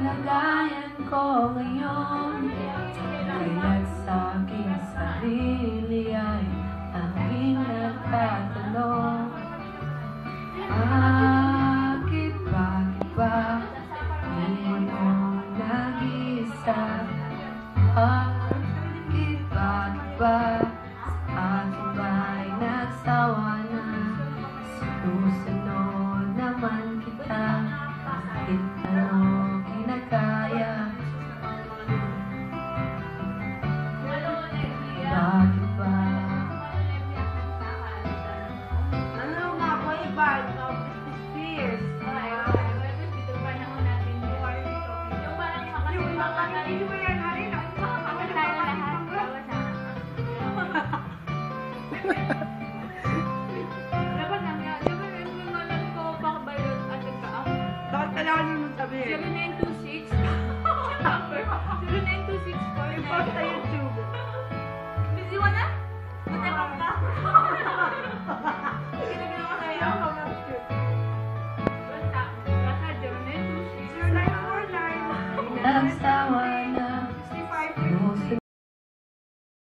kalagayan ko ngayon, kaya't sa aking sarili ay aking nagtatanong, bakit ba di mo nag-isa? Bakit ba sa akin ba'y nagsawa na? Sinusunod naman kita, kahit ano kinakaya. Bakit ba? Ano nga po yung bag of Spears? Yung parang makalimutan mo yan, Harin. Tayo lahat. Dapat namin, di ba yung nalang ko, baka ba yun at nagka-up? Bakit kailangan nyo magsabihin? 0926 0926 po. I-post sa YouTube. Busy mo na? Matapang ka? Ginagano ko sa'yo? Ayaw ka mag-shoot. Basta 0926 0949. Nagsawa